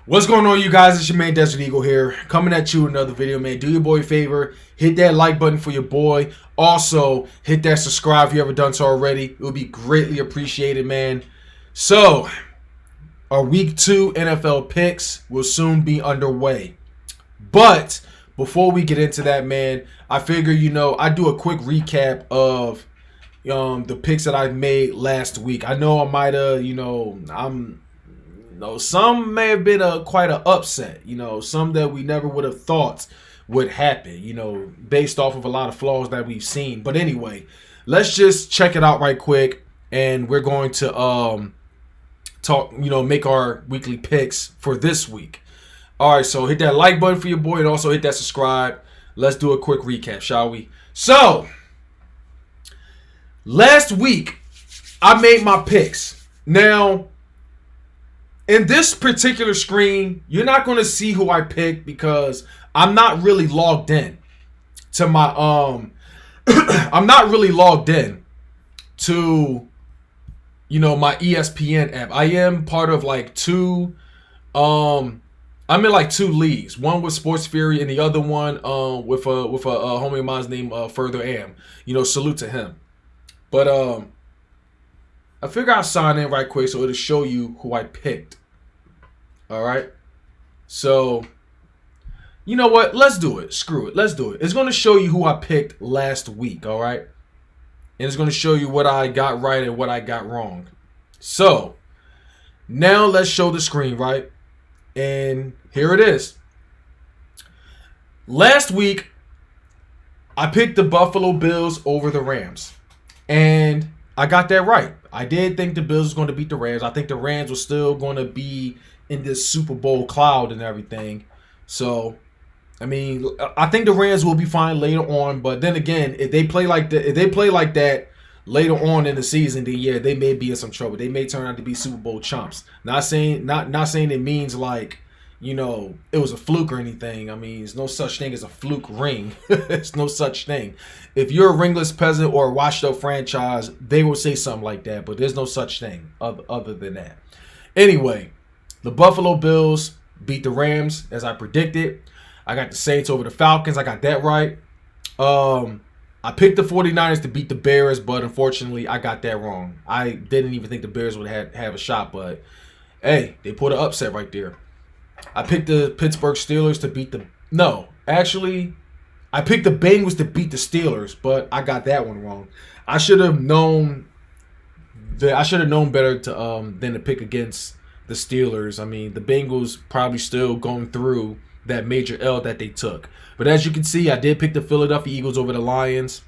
What's going on, you guys? It's your man Desert Eagle here, coming at you with another video, man. Do your boy a favor, hit that like button for your boy. Also, hit that subscribe if you haven't done so already. It would be greatly appreciated, man. So, our Week 2 NFL picks will soon be underway. But, before we get into that, man, I figure, I do a quick recap of the picks that I made last week. I know I might have, some may have been quite an upset, some that we never would have thought would happen, based off of a lot of flaws that we've seen. But anyway, let's just check it out right quick, and we're going to make our weekly picks for this week. All right, so hit that like button for your boy, and also hit that subscribe. Let's do a quick recap, shall we? So, last week, I made my picks. Now, in this particular screen, you're not going to see who I picked because I'm not really logged in to my I'm not really logged in to my ESPN app. I am part of like two I'm in like two leagues. One with Sports Fury and the other one with a homie of mine's named Further Am. Salute to him. But I figure I'll sign in right quick so it'll show you who I picked. Alright? So, you know what? Let's do it. Screw it. Let's do it. It's going to show you who I picked last week. Alright? And it's going to show you what I got right and what I got wrong. So, now let's show the screen, right? And here it is. Last week, I picked the Buffalo Bills over the Rams. And I got that right. I did think the Bills was going to beat the Rams. I think the Rams were still going to be in this Super Bowl cloud and everything. So, I mean, I think the Rams will be fine later on. But then again, if they play like that later on in the season, then yeah, they may be in some trouble. They may turn out to be Super Bowl chumps. Not saying it means like, it was a fluke or anything. I mean, there's no such thing as a fluke ring. It's no such thing. If you're a ringless peasant or a washed-up franchise, they will say something like that, but there's no such thing other than that. Anyway, the Buffalo Bills beat the Rams as I predicted. I got the Saints over the Falcons. I got that right. I picked the 49ers to beat the Bears, but unfortunately, I got that wrong. I didn't even think the Bears would have a shot, but hey, they put an upset right there. I picked the Pittsburgh Steelers to beat the... No, actually, I picked the Bengals to beat the Steelers, but I got that one wrong. I should have known better than to pick against the Steelers. I mean, the Bengals probably still going through that major L that they took. But as you can see, I did pick the Philadelphia Eagles over the Lions.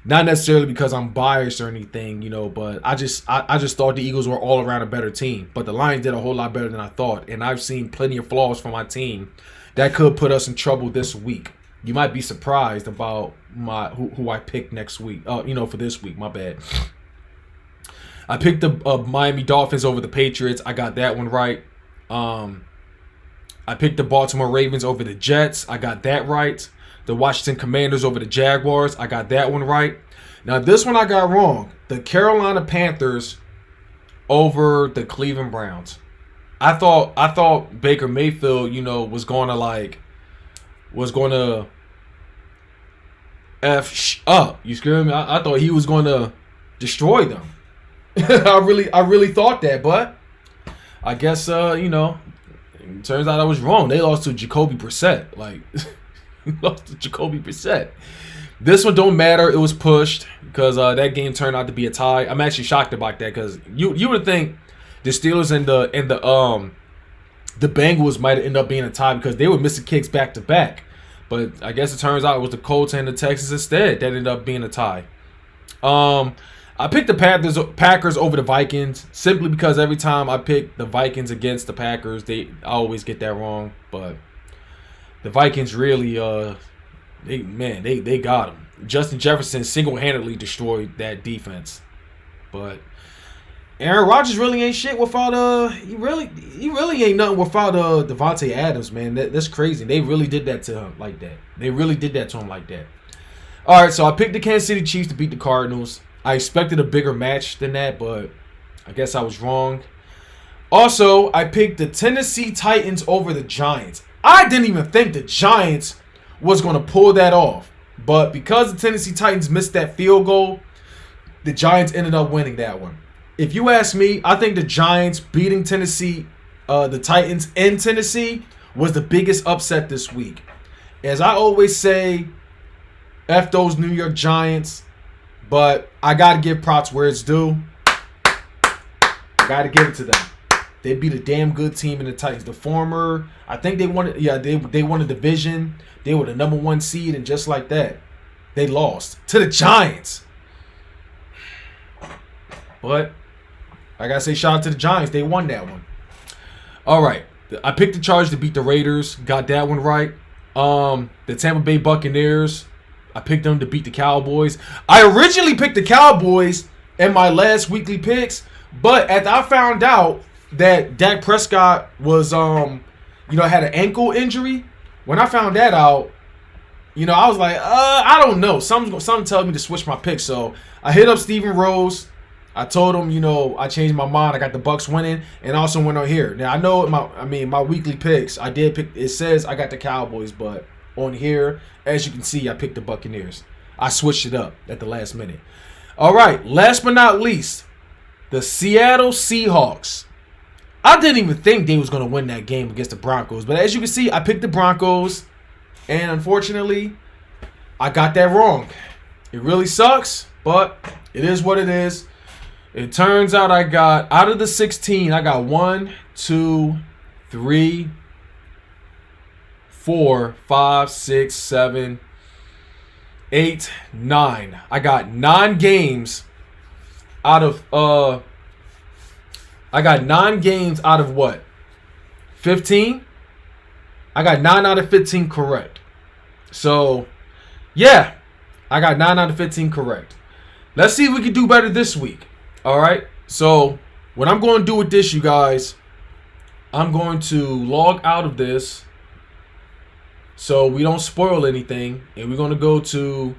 Not necessarily because I'm biased or anything, but I just thought the Eagles were all around a better team. But the Lions did a whole lot better than I thought, and I've seen plenty of flaws from my team that could put us in trouble this week. You might be surprised about who I picked next week. For this week, my bad. I picked the Miami Dolphins over the Patriots. I got that one right. I picked the Baltimore Ravens over the Jets. I got that right. The Washington Commanders over the Jaguars. I got that one right. Now, this one I got wrong. The Carolina Panthers over the Cleveland Browns. I thought Baker Mayfield, was going to F up. You scared me? I thought he was going to destroy them. I really thought that, but I guess, it turns out I was wrong. They lost to Jacoby Brissett. Lost to Jacoby Brissett. This one don't matter. It was pushed because that game turned out to be a tie. I'm actually shocked about that because you would think the Steelers and the Bengals might end up being a tie because they were missing kicks back to back. But I guess it turns out it was the Colts and the Texans instead that ended up being a tie. I picked the Packers over the Vikings simply because every time I pick the Vikings against the Packers, I always get that wrong. But the Vikings really, they got them. Justin Jefferson single-handedly destroyed that defense. But Aaron Rodgers really ain't shit without he really ain't nothing without Devontae Adams, man. That's crazy. They really did that to him like that. All right, so I picked the Kansas City Chiefs to beat the Cardinals. I expected a bigger match than that, but I guess I was wrong. Also, I picked the Tennessee Titans over the Giants. I didn't even think the Giants was going to pull that off. But because the Tennessee Titans missed that field goal, the Giants ended up winning that one. If you ask me, I think the Giants beating the Titans in Tennessee was the biggest upset this week. As I always say, F those New York Giants, but I got to give props where it's due. I got to give it to them. They beat a damn good team in the Titans. I think they won it. Yeah, they won a division. They were the number 1 seed, and just like that, they lost to the Giants. But I gotta say, shout out to the Giants. They won that one. All right, I picked the Chargers to beat the Raiders. Got that one right. The Tampa Bay Buccaneers, I picked them to beat the Cowboys. I originally picked the Cowboys in my last weekly picks, but after I found out that Dak Prescott was, had an ankle injury. When I found that out, I was like, I don't know. Something tells me to switch my pick. So I hit up Steven Rose. I told him, I changed my mind. I got the Bucs winning, and also went on here. Now I know my weekly picks. I did pick. It says I got the Cowboys, but on here, as you can see, I picked the Buccaneers. I switched it up at the last minute. All right, last but not least, the Seattle Seahawks. I didn't even think they was going to win that game against the Broncos. But as you can see, I picked the Broncos. And unfortunately, I got that wrong. It really sucks, but it is what it is. It turns out I got, out of the 16, I got 1, 2, 3, 4, 5, 6, 7, 8, 9. I got 9 games out of, I got 9 games out of what? 15? I got 9 out of 15 correct. So, yeah. I got 9 out of 15 correct. Let's see if we can do better this week. All right? So, what I'm going to do with this, you guys, I'm going to log out of this so we don't spoil anything. And we're going to go to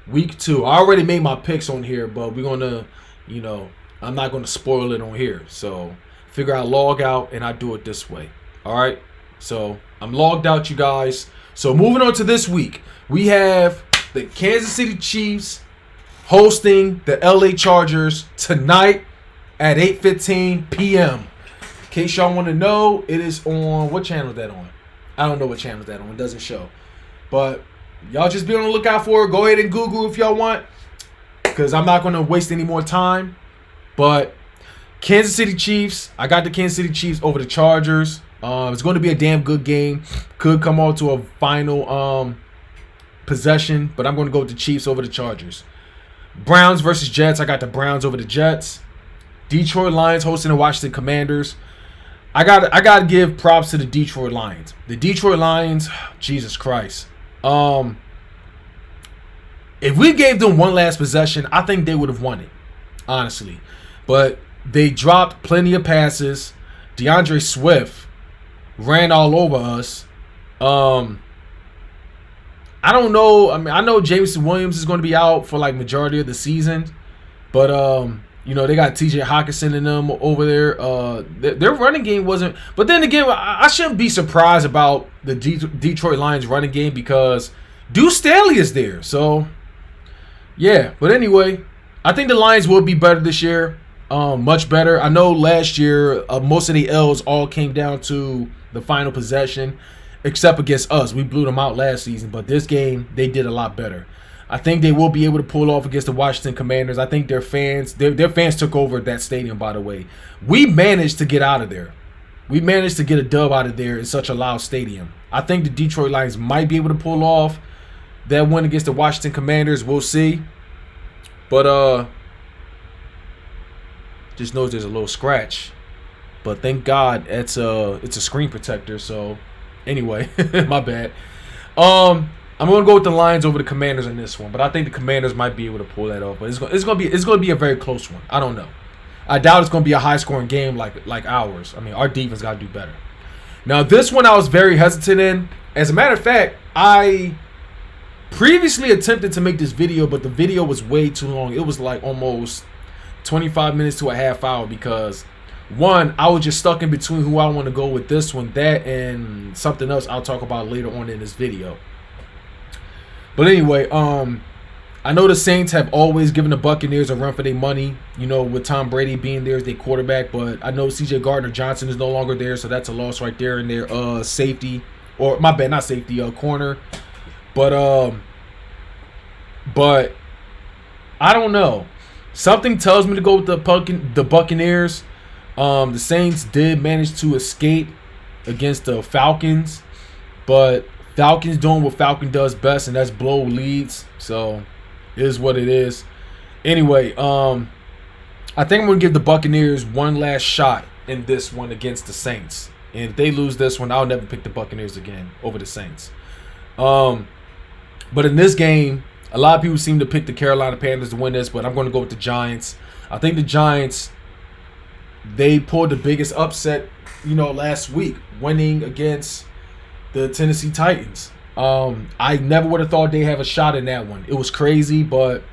week 2. I already made my picks on here, but we're going to, I'm not going to spoil it on here. So figure out log out, and I do it this way. All right. So I'm logged out, you guys. So moving on to this week, we have the Kansas City Chiefs hosting the LA Chargers tonight at 8:15 p.m. In case y'all want to know, it is on, what channel is that on? I don't know what channel is that on. It doesn't show. But y'all just be on the lookout for it. Go ahead and Google if y'all want, because I'm not going to waste any more time. But Kansas City Chiefs, I got the Kansas City Chiefs over the Chargers. It's going to be a damn good game. Could come on to a final possession, but I'm going to go with the Chiefs over the Chargers. Browns versus Jets, I got the Browns over the Jets. Detroit Lions hosting the Washington Commanders. I got to give props to the Detroit Lions. The Detroit Lions, Jesus Christ. If we gave them one last possession, I think they would have won it, honestly. But they dropped plenty of passes. DeAndre Swift ran all over us. I don't know. I mean, I know Jameson Williams is going to be out for like majority of the season, but they got T.J. Hawkinson in them over there. Their running game wasn't. But then again, I shouldn't be surprised about the Detroit Lions running game because Deuce Staley is there. So yeah. But anyway, I think the Lions will be better this year. Much better. I know last year most of the L's all came down to the final possession, except against us. We blew them out last season, but this game they did a lot better. I think they will be able to pull off against the Washington Commanders. I think their fans took over that stadium, by the way. We managed to get out of there. We managed to get a dub out of there in such a loud stadium. I think the Detroit Lions might be able to pull off that win against the Washington Commanders. We'll see. But just knows there's a little scratch. But thank God it's a screen protector. So anyway, my bad. I'm gonna go with the Lions over the Commanders in this one, but I think the Commanders might be able to pull that off. But it's gonna be a very close one. I don't know. I doubt it's gonna be a high scoring game like ours. I mean, our defense gotta do better. Now this one I was very hesitant in. As a matter of fact, I previously attempted to make this video, but the video was way too long. It was like almost 25 minutes to a half hour because One, I was just stuck in between who I want to go with this one, that, and something else I'll talk about later on in this video. But anyway, I know the Saints have always given the Buccaneers a run for their money, with Tom Brady being there as their quarterback. But I know C.J. Gardner-Johnson is no longer there, so that's a loss right there in their safety. Or, my bad, not safety, corner. But I don't know. Something tells me to go with the Buccaneers. The Saints did manage to escape against the Falcons. But Falcons doing what Falcon does best, and that's blow leads. So it is what it is. Anyway, I think I'm going to give the Buccaneers one last shot in this one against the Saints. And if they lose this one, I'll never pick the Buccaneers again over the Saints. But in this game, a lot of people seem to pick the Carolina Panthers to win this, but I'm going to go with the Giants. I think the Giants, they pulled the biggest upset, last week, winning against the Tennessee Titans. I never would have thought they'd have a shot in that one. It was crazy, but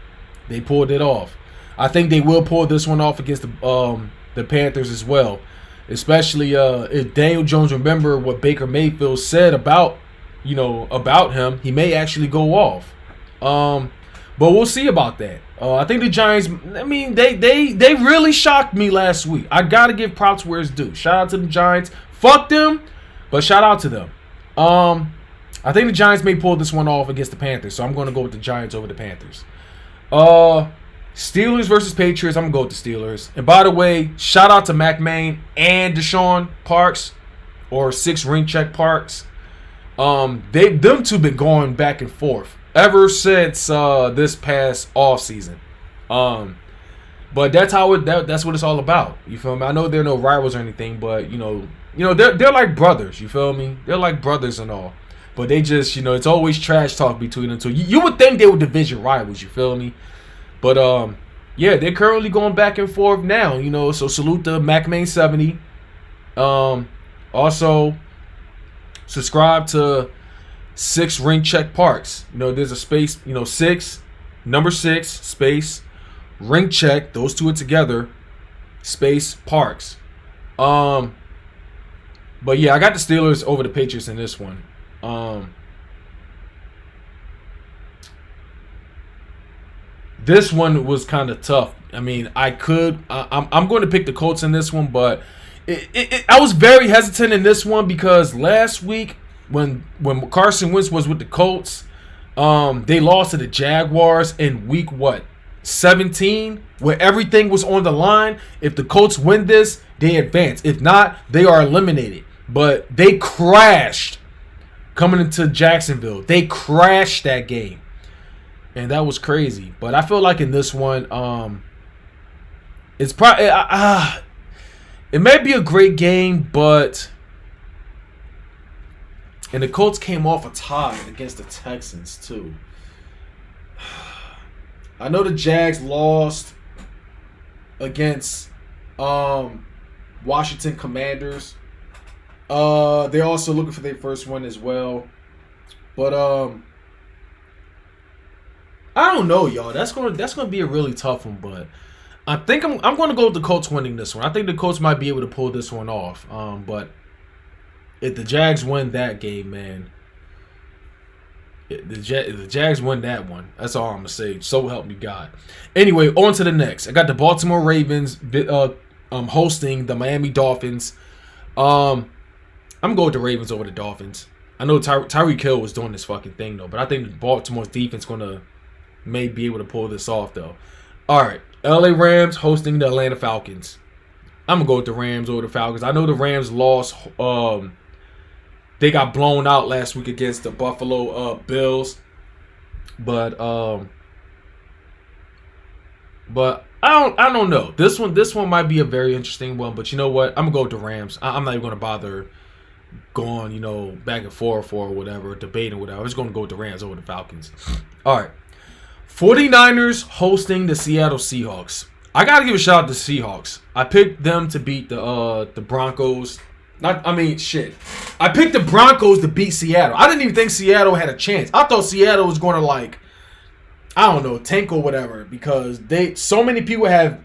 they pulled it off. I think they will pull this one off against the Panthers as well. Especially if Daniel Jones remember what Baker Mayfield said about him, he may actually go off. But we'll see about that. I think the Giants, they really shocked me last week. I got to give props where it's due. Shout out to the Giants. Fuck them, but shout out to them. I think the Giants may pull this one off against the Panthers, so I'm going to go with the Giants over the Panthers. Steelers versus Patriots, I'm going to go with the Steelers. And by the way, shout out to Mac Main and Deshaun Parks, or 6 ring check Parks. Them two been going back and forth ever since this past offseason. But that's that's what it's all about. You feel me? I know they're no rivals or anything, but they're like brothers. You feel me? They're like brothers and all. But they just, it's always trash talk between them two. You would think they were division rivals, you feel me? But, yeah, they're currently going back and forth now, so salute to MacMain70. Also, subscribe to 6 ring check Parks. There's a space, 6, number 6, space, ring check, those two are together, space, Parks. But yeah, I got the Steelers over the Patriots in this one. This one was kind of tough. I'm going to pick the Colts in this one, but I was very hesitant in this one because last week when Carson Wentz was with the Colts, they lost to the Jaguars in week 17, where everything was on the line. If the Colts win this, they advance. If not, they are eliminated. But they crashed coming into Jacksonville. They crashed that game. And that was crazy. But I feel like in this one, it's probably it may be a great game, but and the Colts came off a tie against the Texans too. I know the Jags lost against Washington Commanders. They're also looking for their first one as well. But I don't know, y'all. That's gonna be a really tough one, but I think I'm gonna go with the Colts winning this one. I think the Colts might be able to pull this one off. But if the Jags win that game, man, if the Jags win that one, that's all I'm gonna say. So help me God. Anyway, on to the next. I got the Baltimore Ravens hosting the Miami Dolphins. I'm gonna go with the Ravens over the Dolphins. I know Tyreek Hill was doing this fucking thing though, but I think Baltimore's defense may be able to pull this off though. All right, LA Rams hosting the Atlanta Falcons. I'm gonna go with the Rams over the Falcons. I know the Rams lost. They got blown out last week against the Buffalo Bills, but I don't know. This one might be a very interesting one. But you know what? I'm gonna go with the Rams. I'm not even gonna bother going back and forth or whatever, debating whatever. I'm just gonna go with the Rams over the Falcons. All right. 49ers hosting the Seattle Seahawks. I got to give a shout out to the Seahawks. I picked them to beat the Broncos. I picked the Broncos to beat Seattle. I didn't even think Seattle had a chance. I thought Seattle was going to tank or whatever, because so many people have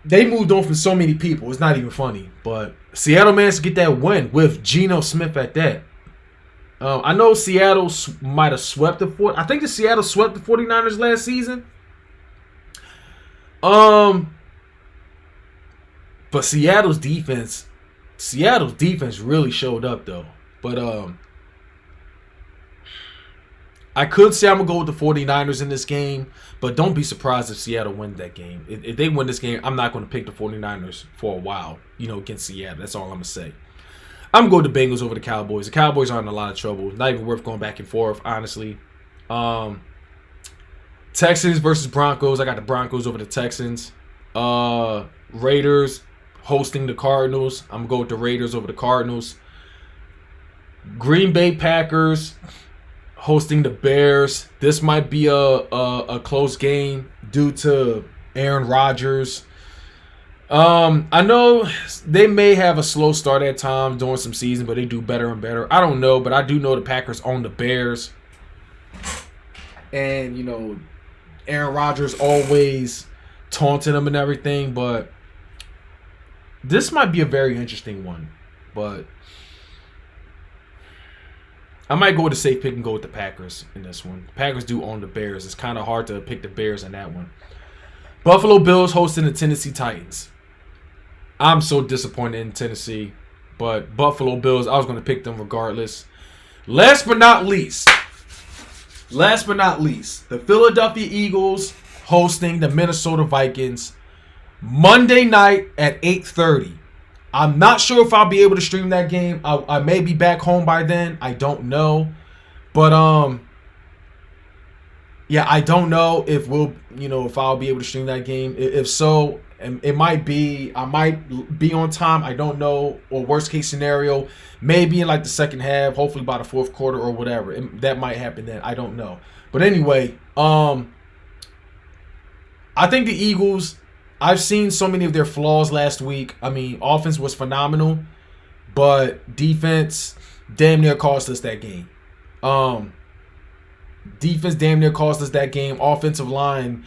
they moved on from so many people. It's not even funny. But Seattle managed to get that win with Geno Smith at that. I know Seattle might have swept the I think the Seattle swept the 49ers last season. But Seattle's defense really showed up though. But I could say I'm going to go with the 49ers in this game, but don't be surprised if Seattle wins that game. If they win this game, I'm not going to pick the 49ers for a while, against Seattle. That's all I'm going to say. I'm going to go the Bengals over the Cowboys. The Cowboys are in a lot of trouble. Not even worth going back and forth, honestly. Texans versus Broncos. I got the Broncos over the Texans. Raiders hosting the Cardinals. I'm going to go with the Raiders over the Cardinals. Green Bay Packers hosting the Bears. This might be a close game due to Aaron Rodgers. I know they may have a slow start at times during some season, but they do better and better. I don't know, but I do know the Packers own the Bears. And, Aaron Rodgers always taunting them and everything, but this might be a very interesting one. But I might go with a safe pick and go with the Packers in this one. The Packers do own the Bears. It's kind of hard to pick the Bears in that one. Buffalo Bills hosting the Tennessee Titans. I'm so disappointed in Tennessee, but Buffalo Bills, I was going to pick them regardless. Last but not least, the Philadelphia Eagles hosting the Minnesota Vikings Monday night at 8:30. I'm not sure if I'll be able to stream that game. I may be back home by then. I don't know. But yeah, I don't know if if I'll be able to stream that game. If so, it might be I might be on time. I don't know. Or worst case scenario, maybe in like the second half, hopefully by the fourth quarter or whatever. That might happen then. I don't know. But anyway, I think the Eagles, I've seen so many of their flaws last week. I mean, offense was phenomenal, but defense damn near cost us that game. Defense damn near cost us that game. Offensive line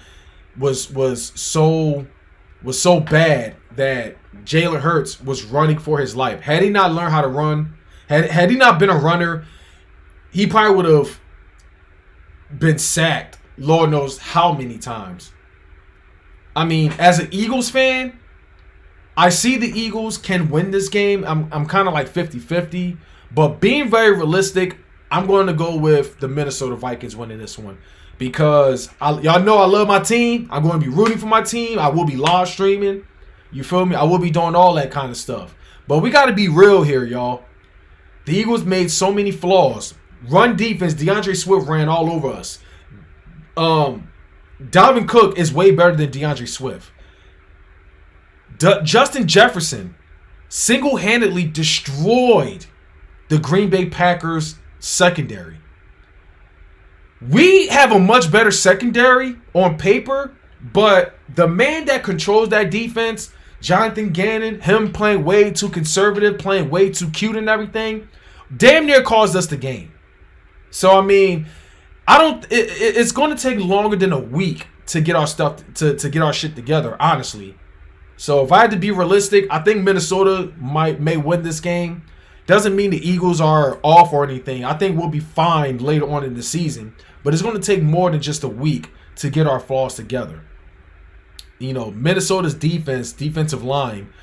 was so bad that Jalen Hurts was running for his life. Had he not learned how to run, had he not been a runner, he probably would have been sacked Lord knows how many times. I mean, as an Eagles fan, I see the Eagles can win this game. I'm kind of like 50-50. But being very realistic, I'm going to go with the Minnesota Vikings winning this one. Because y'all know I love my team. I'm going to be rooting for my team. I will be live streaming. You feel me? I will be doing all that kind of stuff. But we got to be real here, y'all. The Eagles made so many flaws. Run defense, DeAndre Swift ran all over us. Dalvin Cook is way better than DeAndre Swift. Justin Jefferson single-handedly destroyed the Green Bay Packers secondary. We have a much better secondary on paper, but the man that controls that defense, Jonathan Gannon, him playing way too conservative, playing way too cute and everything, damn near caused us the game. So, I mean, it's going to take longer than a week to get our stuff, to get our shit together, honestly. So, if I had to be realistic, I think Minnesota may win this game. Doesn't mean the Eagles are off or anything. I think we'll be fine later on in the season. But it's going to take more than just a week to get our flaws together. Minnesota's defensive line,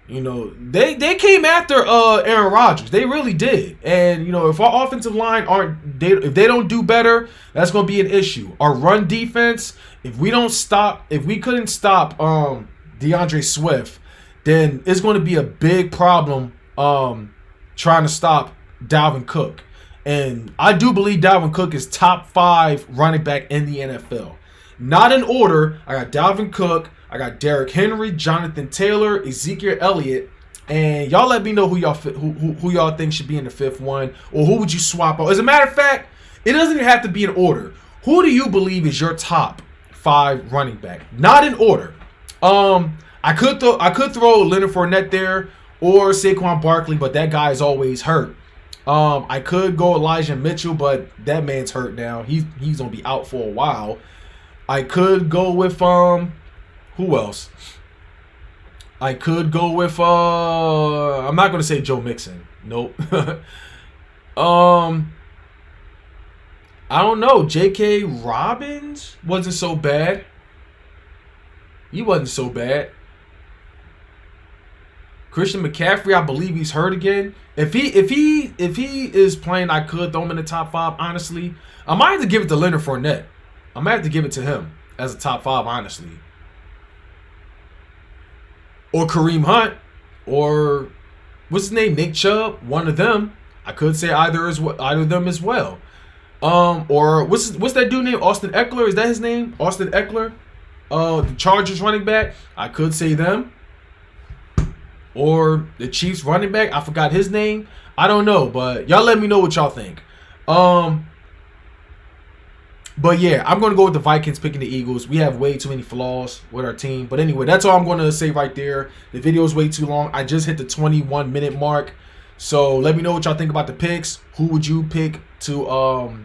they came after Aaron Rodgers. They really did. And, if our offensive line if they don't do better, that's going to be an issue. Our run defense, if we couldn't stop DeAndre Swift, then it's going to be a big problem trying to stop Dalvin Cook. And I do believe Dalvin Cook is top 5 running back in the NFL. Not in order. I got Dalvin Cook. I got Derrick Henry, Jonathan Taylor, Ezekiel Elliott. And y'all let me know who y'all think should be in the 5th one. Or who would you swap out? As a matter of fact, it doesn't even have to be in order. Who do you believe is your top 5 running back? Not in order. I could throw Leonard Fournette there or Saquon Barkley, but that guy is always hurt. I could go Elijah Mitchell, but that man's hurt now. He's gonna be out for a while. I could go with who else? I could go with I'm not gonna say Joe Mixon. Nope. I don't know. J.K. Robbins wasn't so bad. He wasn't so bad. Christian McCaffrey, I believe he's hurt again. If he is playing, I could throw him in the top 5. Honestly, I might have to give it to Leonard Fournette. I might have to give it to him as a top 5, honestly. Or Kareem Hunt, or what's his name, Nick Chubb. One of them. I could say either of them as well. Or what's that dude named Austin Eckler? Is that his name? Austin Eckler, the Chargers running back. I could say them. Or the Chiefs running back. I forgot his name. I don't know, but y'all let me know what y'all think. But yeah, I'm going to go with the Vikings picking the Eagles. We have way too many flaws with our team. But anyway, that's all I'm going to say right there. The video is way too long. I just hit the 21-minute mark. So let me know what y'all think about the picks. Who would you pick to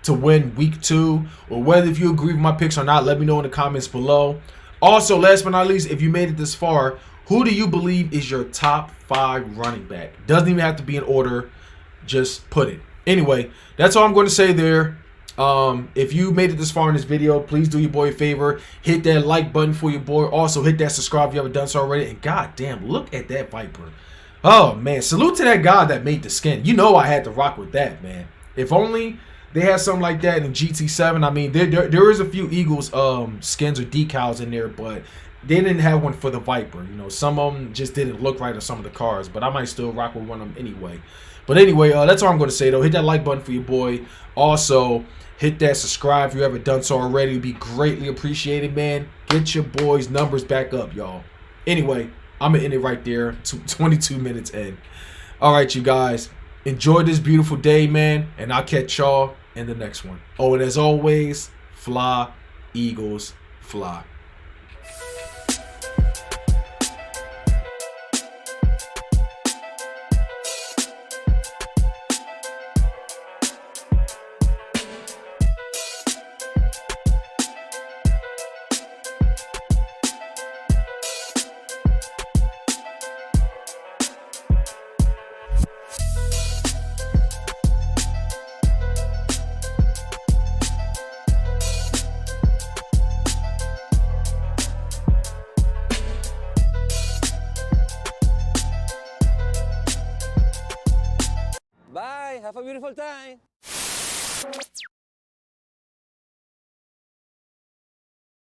win week 2? Or whether if you agree with my picks or not, let me know in the comments below. Also, last but not least, if you made it this far, who do you believe is your top 5 running back? Doesn't even have to be in order. Just put it. Anyway, that's all I'm going to say there. If you made it this far in this video, please do your boy a favor. Hit that like button for your boy. Also, hit that subscribe if you haven't done so already. And goddamn, look at that Viper. Oh, man. Salute to that guy that made the skin. You know I had to rock with that, man. If only they had something like that in GT7. I mean, there is a few Eagles skins or decals in there, but they didn't have one for the Viper. You know, some of them just didn't look right on some of the cars, but I might still rock with one of them anyway. But anyway, that's all I'm going to say, though. Hit that like button for your boy. Also, hit that subscribe if you haven't done so already. It would be greatly appreciated, man. Get your boys' numbers back up, y'all. Anyway, I'm going to end it right there. 22 minutes in. All right, you guys. Enjoy this beautiful day, man. And I'll catch y'all in the next one. Oh, and as always, fly, Eagles, fly. Bye. Have a beautiful time.